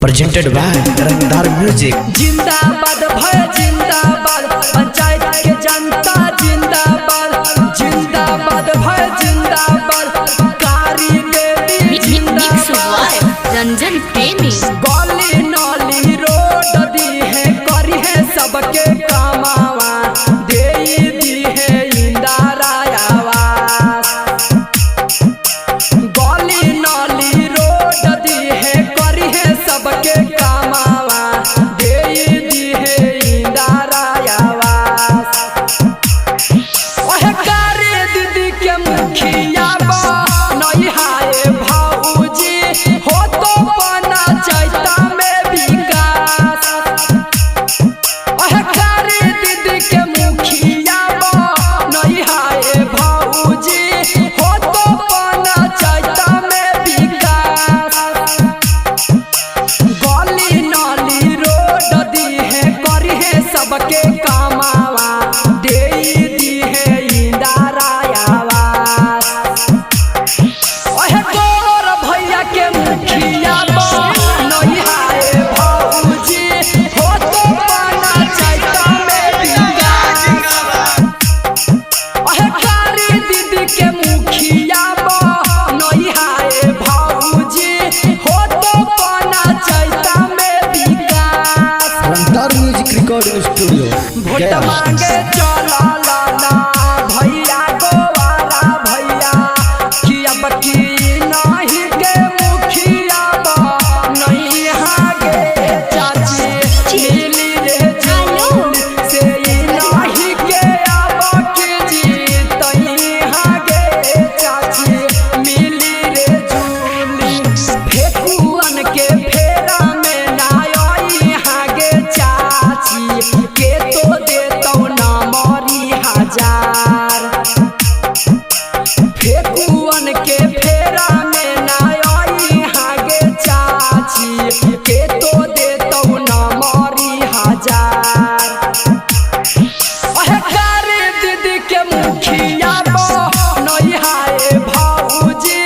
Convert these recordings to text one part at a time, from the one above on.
Presented by रंगदार music. जिंदाबाद भय जिंदाबाद, पंचायत के जनता जिंदाबाद, जिंदाबाद भय जिंदाबाद, कारी देवी जिंदाबाद। रंजन प्रेमी गली नाली रोड दी है, करी है सबके कामावा, दे दी है इंदिरा आवास। गली नाली रोड दी है, करी है सबके कामावा, दे दी है इंदिरा आवास। ओहे कारी दीदी के मुखिया बा नहीं हाय भाऊजी, हो तो बना चाहता में विकास। ओहे कारी दीदी के मुखिया बा नहीं हाय भाऊजी, हो तो बना चाहता में विकास। गली नाली रोड दी है, करी है सबके कामावा, दे दी है इंदिरा आवास। ओहे गोर भैया के मुखिया बा नहीं हाय भाऊजी, हो तो बना चाहता में विकास। ओहे कारी दीदी के मुखिया बा नहीं हाय भाऊजी, हो तो बना चाहता में विकास। रंगदार म्यूजिक रिकॉर्डिंग स्टूडियो वोट गया। मांगे चला लाना भैया गोवाला भैया, कि अब की नहीं के मुखिया बा नहीं हागे चाची, मिली रे झूली से नहीं के अब की जीत हागे चाची, मिली रे झूली। फेकुअन के फेरा में ना आई हागे चाची, के तो देतौ ना मरी हजार। फेकुअन के फेरा में ना आई हागे चाची, के तो देतौ ना मरी हजार। ओहे कारी दीदी के मुखिया बा नहीं हाय भाऊजी,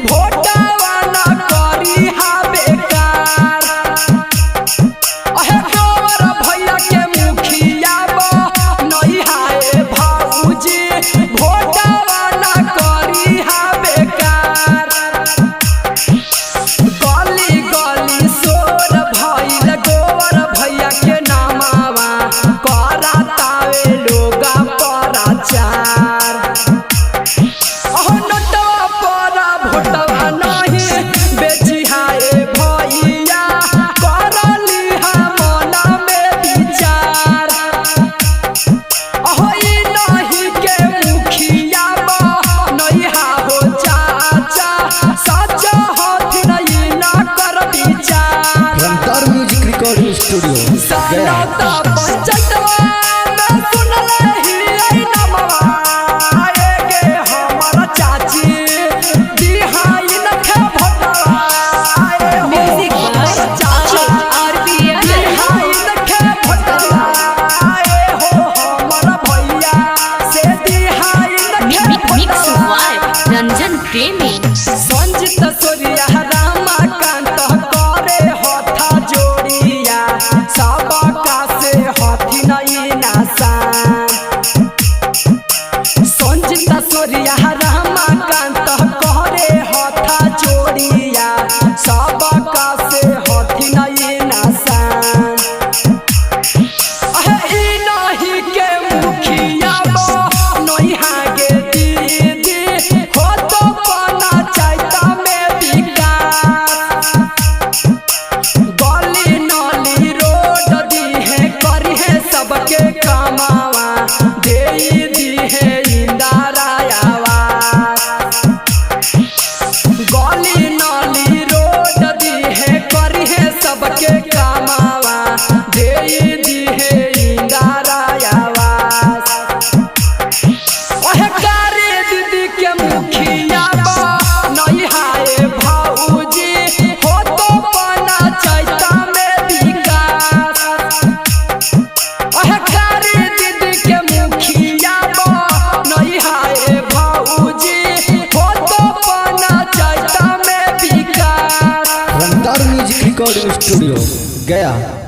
भोटवा ना करी हा बेकार। ओहे गोर भैया के मुखिया बा नहीं हाय भाऊजी, भोटवा ना करी हा बेकार। गली गली शोर भइल, गोर भैया के नामावा, करातावे लोगा पराचार। ओहो नोटवा परा भोटवा नहीं बेची हाय भैया, करली हा मना में विचार। ओहो ई नहीं के मुखिया बा नहीं हा हो चाचा, सच होती नहीं ना कर विचार। रंगदार म्यूजिक रिकॉर्डिंग स्टूडियो गया। सनता पंचतवा में सुनले ही आई नमवा, आए गे हमर चाची, दिहाई नखे भटवा, आए हो हमर चाची, दिहाई नखे भटवा, आए हो हमर भैया, से दिहाई नखे भटवा। रंजन प्रेमी संजित सूर्या रामाकांत करे हथा जोड़िया, सबका से हथी नहीं नासान। संजित सूर्या रामाकांत करे हथा जोड़िया, सबका से हथी नहीं नासान। अहे ई नहीं के मुखिया बा नहीं हागे दीदी, हो तो बना चाहता में विकास। गली नाली रोड दी है, करी है सबके कामावा, दे दी है इंदिरा आवास। गली नाली रोड दी है, करी है सबके कामावा, दे दी है इंदिरा आवास। ओहे कारी दीदी के मुखिया बा नहीं हाय भाऊजी, हो तो बना चाहता में विकास। ओहे कारी दीदी के मुखिया बा नहीं हाय भाऊजी, हो तो बना चाहता में विकास। रंगदार म्यूजिक रिकॉर्डिंग स्टूडियो स्टूडियो गया।